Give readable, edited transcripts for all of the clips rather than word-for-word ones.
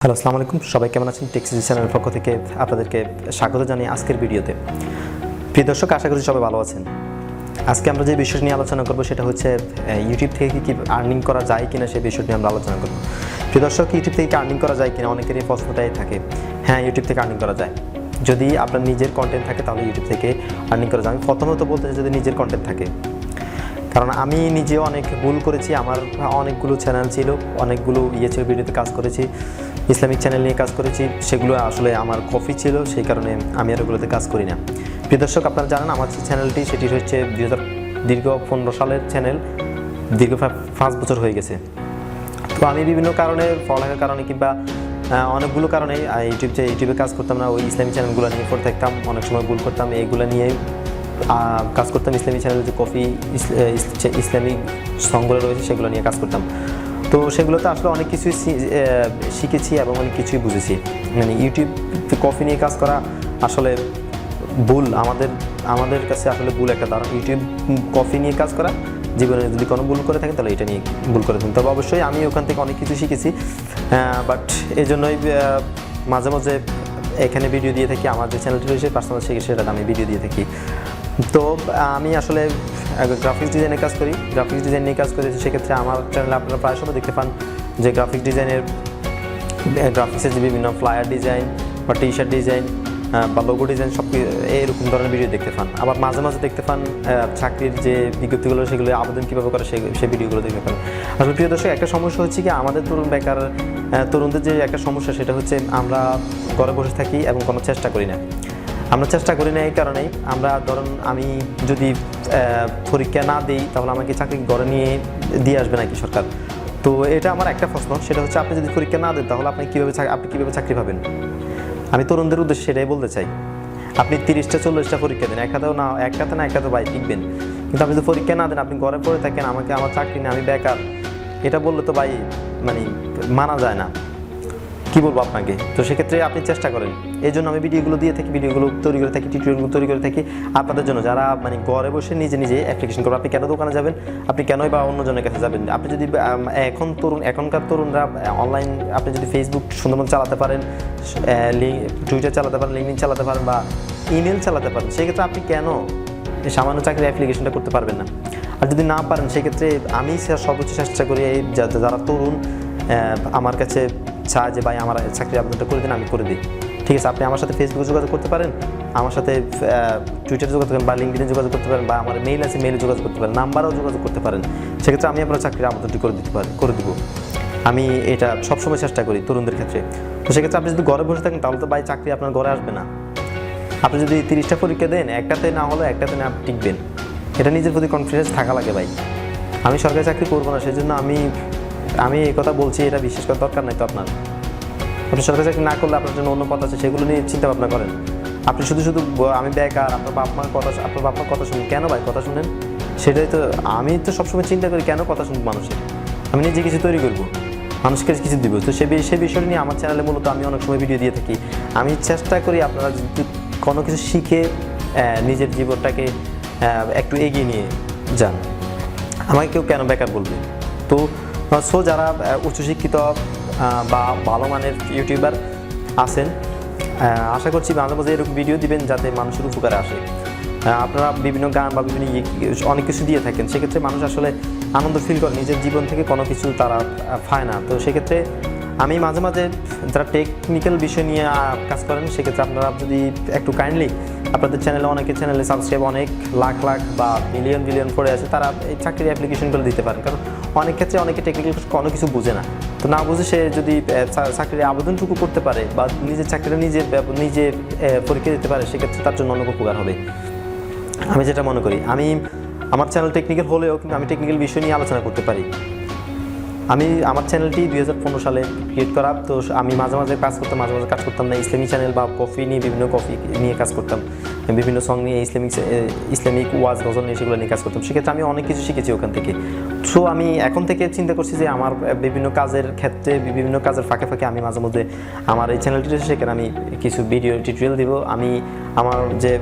Hello, আসসালামু আলাইকুম। সবাই কেমন আছেন? টেক সিজির চ্যানেলের পক্ষ থেকে আপনাদেরকে স্বাগত জানাই আজকের ভিডিওতে। প্রিয় দর্শক, আশা করি সবাই ভালো আছেন। আজকে আমরা যে বিষয় নিয়ে আলোচনা করব সেটা হচ্ছে ইউটিউব থেকে কি আর্নিং করা যায় কিনা, সেই বিষয় নিয়ে আমরা আলোচনা করব। প্রিয় দর্শক, ইউটিউব থেকে কি আর্নিং করা যায় কিনা অনেকেরই প্রশ্নটাই থাকে। হ্যাঁ, ইউটিউব থেকে আর্নিং করা যায়। যদি আপনার নিজের কন্টেন্ট থাকে তাহলে ইউটিউব থেকে আর্নিং করা যায়। আমি প্রথমত বলতে চাই যদি নিজের কন্টেন্ট থাকে, কারণ আমি নিজেও অনেক ভুল করেছি। আমার অনেকগুলো চ্যানেল ছিল, অনেকগুলো ছিল, ভিডিওতে কাজ করেছি, ইসলামিক চ্যানেল নিয়ে কাজ করেছি। সেগুলো আসলে আমার কপি ছিল, সেই কারণে আমি আর ওগুলোতে কাজ করি না। প্রিয় দর্শক, আপনারা জানেন আমার যে চ্যানেলটি সেটি হচ্ছে দীর্ঘ 15 সালের চ্যানেল, দীর্ঘ 5 বছর হয়ে গেছে। তো আমি বিভিন্ন কারণে, পড়ালেখার কারণে কিংবা অনেকগুলো কারণে ইউটিউবে কাজ করতাম না। ওই ইসলামিক চ্যানেলগুলো নিয়ে পড়ে থাকতাম, অনেক সময় ভুল করতাম, এইগুলো নিয়ে কাজ করতাম। ইসলামিক চ্যানেলে যে ইসলামিক সংগুলো রয়েছে সেগুলো নিয়ে কাজ করতাম। তো সেগুলোতে আসলে অনেক কিছুই শিখেছি এবং অনেক কিছুই বুঝেছি। মানে ইউটিউব কফি নিয়ে কাজ করা আসলে ভুল, আমাদের কাছে আসলে ভুল একটা ধারণা। ইউটিউব কফি নিয়ে কাজ করা, জীবনে যদি কোনো ভুল করে থাকে তাহলে এটা নিয়ে ভুল করে থাকেন। তবে অবশ্যই আমি ওখান থেকে অনেক কিছু শিখেছি, বাট এই জন্যই মাঝে মাঝে এখানে ভিডিও দিয়ে থাকি। আমার যে চ্যানেলটি রয়েছে পার্সোনাল সেটা আমি ভিডিও দিয়ে থাকি। তো আমি আসলে গ্রাফিক্স ডিজাইনের কাজ করি, গ্রাফিক্স ডিজাইন নিয়ে কাজ করি। সেক্ষেত্রে আমার চ্যানেলে আপনারা প্রায় সময় দেখতে পান যে গ্রাফিক্সের যে বিভিন্ন ফ্লায়ার ডিজাইন বা টি শার্ট ডিজাইন বা লোগো ডিজাইন সব এরকম ধরনের ভিডিও দেখতে পান। আবার মাঝে মাঝে দেখতে পান চাকরির যে বিজ্ঞপ্তিগুলো, সেগুলো আবেদন কীভাবে করে সেই ভিডিওগুলো দেখতে পান। আসলে প্রিয় দর্শক, একটা সমস্যা হচ্ছে কি, আমাদের তরুণদের যে একটা সমস্যা সেটা হচ্ছে আমরা ঘরে বসে থাকি এবং কোনো চেষ্টা করি না। আমরা চেষ্টা করি না এই কারণেই, আমরা ধরুন আমি যদি পরীক্ষা না দিই তাহলে আমাকে চাকরি ঘরে দিয়ে আসবে নাকি সরকার? তো এটা আমার একটা প্রশ্ন, সেটা হচ্ছে আপনি যদি পরীক্ষা না দেন তাহলে আপনি কীভাবে চাকরি পাবেন? আমি তরুণদের উদ্দেশ্যে সেটাই বলতে চাই। আপনি 30টা 40টা পরীক্ষা দেন, একটাতে না একটাতে ভাই টিকবেন, কিন্তু আপনি যদি পরীক্ষা না দেন, আপনি ঘরে পড়ে থাকেন, আমার চাকরি নেই, আমি বেকার, এটা বললে তো ভাই মানে মানা যায় না। কী বলবো আপনাকে? তো সেক্ষেত্রে আপনি চেষ্টা করেন। এই জন্য আমি ভিডিওগুলো দিয়ে থাকি, ভিডিওগুলো তৈরি করে থাকি, টিউটোরিয়ালগুলো তৈরি করে থাকি আপনাদের জন্য, যারা মানে ঘরে বসে নিজে অ্যাপ্লিকেশন করবেন। আপনি কেন দোকানে যাবেন? আপনি কেনই বা অন্যজনের কাছে যাবেন? আপনি যদি এখনকার তরুণরা অনলাইন, আপনি যদি ফেসবুক সুন্দরমতো চালাতে পারেন, টুইটার চালাতে পারেন, লিঙ্কডিন চালাতে পারেন বা ইমেল চালাতে পারেন, সেক্ষেত্রে আপনি কেন সামান্য চাকরির অ্যাপ্লিকেশনটা করতে পারবেন না? আর যদি না পারেন, সেক্ষেত্রে আমি সর্বোচ্চ চেষ্টা করি যারা তরুণ আমার কাছে চায় যে ভাই আমার চাকরির আবেদনটা করে দিন, আমি করে দিই। ঠিক আছে, আপনি আমার সাথে ফেসবুকে যোগাযোগ করতে পারেন, আমার সাথে টুইটারে যোগাযোগ করেন বা লিঙ্কডিনে যোগাযোগ করতে পারেন, বা আমার মেইল আছে, মেইলে যোগাযোগ করতে পারেন, নাম্বারেও যোগাযোগ করতে পারেন। সেক্ষেত্রে আমি আপনার চাকরির আবেদনটি করে দিব। আমি এটা সবসময় চেষ্টা করি তরুণদের ক্ষেত্রে। তো সেক্ষেত্রে আপনি যদি ঘরে বসে থাকেন তাহলে তো ভাই চাকরি আপনার ঘরে আসবে না। আপনি যদি 30টা পরীক্ষা দেন, একটাতে না হলে একটাতে না টিকবেন। এটা নিজের প্রতি কনফিডেন্স থাকা লাগে ভাই। আমি সরকারি চাকরি করবো না, সেই জন্য আমি এই কথা বলছি, এটা বিশ্বাস করার দরকার নাই তো আপনার। আপনি সরকারি চাকরি না করলে আপনার জন্য অন্য কথা আছে, সেগুলো নিয়ে চিন্তা ভাবনা করেন। আপনি শুধু আমি বেকার, আপনার বাপ মার কথা শুনেন কেন ভাই? কথা শুনেন, সেটাই তো আমি তো সবসময় চিন্তা করি, কেন কথা শুনবো মানুষের? আমি নিজে কিছু তৈরি করবো, মানুষকে কিছু দিব। তো সে বিষয় নিয়ে আমার চ্যানেলে মূলত আমি অনেক সময় ভিডিও দিয়ে থাকি। আমি চেষ্টা করি আপনারা যদি কোনো কিছু শিখে নিজের জীবনটাকে একটু এগিয়ে নিয়ে যান। আমাকে কেউ কেন বেকার বলবে? তো যারা উচ্চশিক্ষিত বা ভালো মানের ইউটিউবার আছেন, আশা করছি মাঝে মাঝে এরকম ভিডিও দিবেন যাতে মানুষের উপকারে আসে। আপনারা বিভিন্ন গান বা বিভিন্ন অনেক কিছু দিয়ে থাকেন, সেক্ষেত্রে মানুষ আসলে আনন্দ ফিল করে, নিজের জীবন থেকে কোনো কিছু তারা পায় না। তো সেক্ষেত্রে আমি মাঝে মাঝে যারা টেকনিক্যাল বিষয় নিয়ে কাজ করেন, সেক্ষেত্রে আপনারা যদি একটু কাইন্ডলি আপনাদের চ্যানেলে, অনেকের চ্যানেলে সাবস্ক্রাইব অনেক লাখ বা মিলিয়ন পড়ে আছে, তারা এই চাকরির অ্যাপ্লিকেশনগুলো দিতে পারেন। কারণ অনেক ক্ষেত্রে অনেকে টেকনিক্যাল কোনো কিছু বুঝে না। তো না বুঝে সে যদি চাকরির আবেদনটুকু করতে পারে বা নিজের চাকরিটা নিজে পরীক্ষা দিতে পারে, সেক্ষেত্রে তার জন্য অনেক উপকার হবে। আমি যেটা মনে করি, আমার চ্যানেল টেকনিক্যাল হলেও কিন্তু আমি টেকনিক্যাল বিষয় নিয়ে আলোচনা করতে পারি। আমার চ্যানেলটি 2015 সালে ক্রিয়েট করা। তো আমি মাঝে মাঝে কাজ করতাম না। ইসলামিক চ্যানেল বা কফি নিয়ে কাজ করতাম, বিভিন্ন সং নিয়ে ইসলামিক ওয়াজ গজল নিয়ে সেগুলো নিয়ে কাজ করতাম। সেক্ষেত্রে আমি অনেক কিছু শিখেছি ওখান থেকে। সো আমি এখন থেকে চিন্তা করছি যে আমার বিভিন্ন কাজের ক্ষেত্রে, বিভিন্ন কাজের ফাঁকে আমি মাঝে মধ্যে আমার এই চ্যানেলটি রয়েছে, সেখানে আমি কিছু ভিডিও টিউটোরিয়াল দিব। আমি আমার যে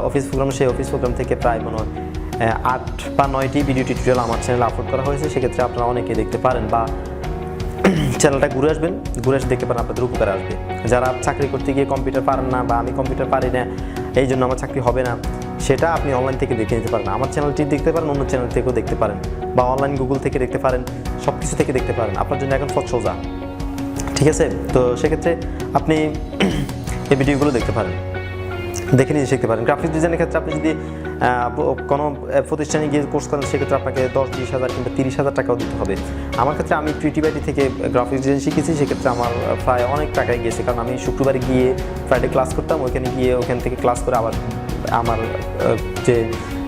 অফিস প্রোগ্রাম, সেই অফিস প্রোগ্রাম থেকে প্রায় 8 বা 9টি ভিডিও টিউটোরিয়াল আমার চ্যানেলে আপলোড করা হয়েছে। সেক্ষেত্রে আপনারা অনেকে দেখতে পারেন বা চ্যানেলটা ঘুরে আসবেন, ঘুরে এসে দেখতে পারেন আপনাদের উপকারে আসবে। যারা চাকরি করতে গিয়ে কম্পিউটার পারেন না বা আমি কম্পিউটার পারি না এই জন্য আমার চাকরি হবে না, সেটা আপনি অনলাইন থেকে দেখে নিতে পারেন। আমার চ্যানেলটি দেখতে পারেন, অন্য চ্যানেল থেকেও দেখতে পারেন, বা অনলাইন গুগল থেকে দেখতে পারেন, সব কিছু থেকে দেখতে পারেন। আপনার জন্য এখন পথ সোজা, ঠিক আছে? তো সেক্ষেত্রে আপনি এই ভিডিওগুলো দেখতে পারেন, দেখে নিজে শিখতে পারেন। গ্রাফিক্স ডিজাইনের ক্ষেত্রে আপনি যদি কোনো প্রতিষ্ঠানে গিয়ে কোর্স করেন, সেক্ষেত্রে আপনাকে 10-20 হাজার কিংবা 30,000 টাকাও দিতে হবে। আমার ক্ষেত্রে আমি ক্রিয়েটিভিটি থেকে গ্রাফিক্স ডিজাইন শিখেছি, সেক্ষেত্রে আমার প্রায় অনেক টাকায় গিয়েছে, কারণ আমি শুক্রবারে গিয়ে ফ্রাইডে ক্লাস করতাম, ওখান থেকে ক্লাস করে আবার আমার যে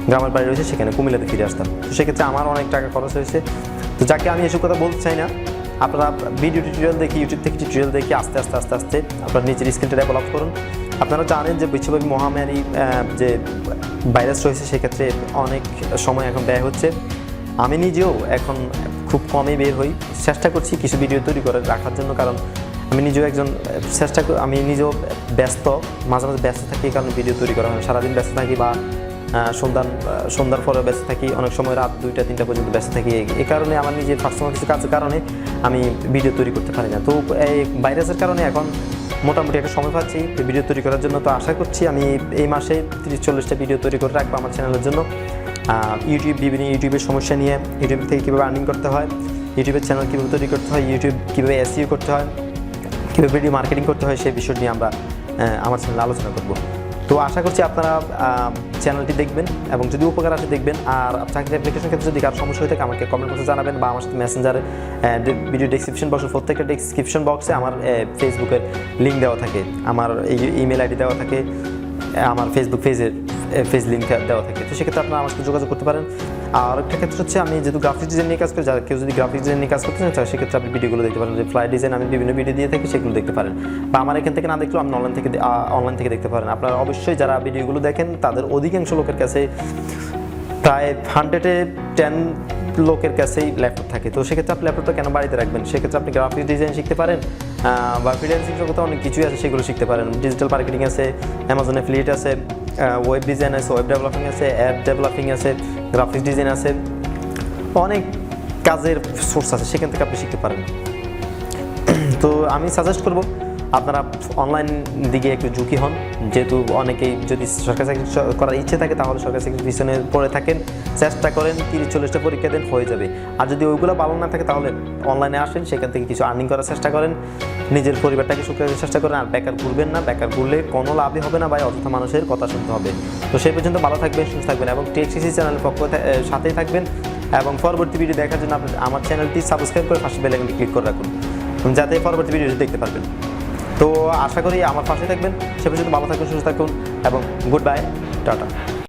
গ্রামের বাড়ি রয়েছে সেখানে কুমিল্লাতে ফিরে আসতাম। তো সেক্ষেত্রে আমার অনেক টাকা খরচ হয়েছে। তো যাকে আমি এসব কথা বলতে চাই না, আপনারা ভিডিও টিউটোরিয়াল দেখি, ইউটিউব থেকে টিউটোরিয়াল দেখি আস্তে আস্তে আপনার নিজের স্কিলটা ডেভেলপ করুন। আপনারা জানেন যে বিশ্বব্যাপী মহামারী যে ভাইরাস রয়েছে, সেক্ষেত্রে অনেক সময় এখন ব্যয় হচ্ছে। আমি নিজেও এখন খুব কমই বের হই, চেষ্টা করছি কিছু ভিডিও তৈরি করে রাখার জন্য, কারণ আমি নিজেও একজন আমি নিজেও ব্যস্ত, মাঝে মাঝে ব্যস্ত থাকি, এই কারণে ভিডিও তৈরি করা হয়। সারাদিন ব্যস্ত থাকি বা সন্ধ্যার পরে ব্যস্ত থাকি, অনেক সময় রাত 2টা-3টা পর্যন্ত ব্যস্ত থাকি। এই কারণে আমার নিজের পার্সোনাল কিছু কাজের কারণে আমি ভিডিও তৈরি করতে পারি না। তো এই ভাইরাসের কারণে এখন মোটামুটি একটা সময় পাচ্ছি ভিডিও তৈরি করার জন্য। তো আশা করছি আমি এই মাসে 30-40টা ভিডিও তৈরি করে রাখবো আমার চ্যানেলের জন্য। বিভিন্ন ইউটিউবের সমস্যা নিয়ে, ইউটিউব থেকে কীভাবে আর্নিং করতে হয়, ইউটিউবের চ্যানেল কীভাবে তৈরি করতে হয়, ইউটিউব কীভাবে এসইও করতে হয়, কীভাবে ভিডিও মার্কেটিং করতে হয়, সেই বিষয় নিয়ে আমরা আমার চ্যানেলে আলোচনা করব। তো আশা করছি আপনারা চ্যানেলটি দেখবেন এবং যদি উপকার আসে দেখবেন। আর চাকরির অ্যাপ্লিকেশন ক্ষেত্রে যদি কারো সমস্যা হয়ে থাকে আমাকে কমেন্ট বক্সে জানাবেন, বা আমার সাথে মেসেঞ্জারে ভিডিও ডেসক্রিপশন বক্সে, প্রত্যেকটা ডেসক্রিপশন বক্সে আমার ফেসবুকের লিঙ্ক দেওয়া থাকে, আমার ইমেল আইডি দেওয়া থাকে, আমার ফেসবুক পেজ লিঙ্ক দেওয়া থাকে। তো সেক্ষেত্রে আপনারা আমার সাথে যোগাযোগ করতে পারেন। আর একটা ক্ষেত্রে হচ্ছে, আমি যেহেতু গ্রাফিক্স ডিজাইন নিয়ে কাজ করি, যারা কেউ যদি গ্রাফিক্স ডিজাইন নিয়ে কাজ করতে চান সেক্ষেত্রে আপনি ভিডিওগুলো দেখতে পারেন। যে ফ্লাই ডিজাইন আমি বিভিন্ন ভিডিও দিয়ে থাকি, সেগুলো দেখতে পারেন, বা আমার এখান থেকে না দেখলেও আপনি অনলাইন থেকে দেখতে পারেন। আপনারা অবশ্যই যারা ভিডিওগুলো দেখেন তাদের অধিকাংশ লোকের কাছে, প্রায় 100-এ 10 লোকের কাছেই ল্যাপটপ থাকে। তো সেক্ষেত্রে আপনি ল্যাপটপটা কেন বাড়িতে রাখবেন? সেক্ষেত্রে আপনি গ্রাফিক্স ডিজাইন শিখতে পারেন, বা ফ্রিল্যান্সিং জগতে অনেক কিছুই আছে, সেগুলো শিখতে পারেন। ডিজিটাল মার্কেটিং আছে, অ্যামাজন অ্যাফিলিয়েট আছে, ওয়েব ডিজাইন আছে, ওয়েব ডেভেলপিং আছে, অ্যাপ ডেভেলপিং আছে, গ্রাফিক্স ডিজাইন আছে, অনেক কাজের সোর্স আছে, সেখান থেকে আপনি শিখতে পারেন। তো আমি সাজেস্ট করব আপনারা অনলাইন দিকে একটু ঝুঁকি হন, যেহেতু অনেকেই যদি সরকারি চাকরি করার ইচ্ছে থাকে তাহলে সরকারি চাকরির পিছনে পড়ে থাকেন, চেষ্টা করেন 30-40টা পরীক্ষা দেন, হয়ে যাবে। আর যদি ওইগুলো ভালো না থাকে তাহলে অনলাইনে আসেন, সেখান থেকে কিছু আর্নিং করার চেষ্টা করেন, নিজের পরিবারটাকে সুখে রাখার চেষ্টা করেন। আর বেকার ঘুরবেন না, বেকার ঘুরলে কোনো লাভই হবে না ভাই, অযথা মানুষের কথা শুনতে হবে। তো সেই পর্যন্ত ভালো থাকবেন, সুস্থ থাকবেন এবং টেক শিশির চ্যানেলের সাথেই থাকবেন। এবং পরবর্তী ভিডিও দেখার জন্য আপনি আমার চ্যানেলটি সাবস্ক্রাইব করে পাশে বেল আইকনটি ক্লিক করে রাখুন, যাতে পরবর্তী ভিডিওটি দেখতে পারবেন। তো আশা করি আমার পাশে থাকবেন। সে পর্যন্ত ভালো থাকুন, সুস্থ থাকুন এবং গুড বাই, টাটা।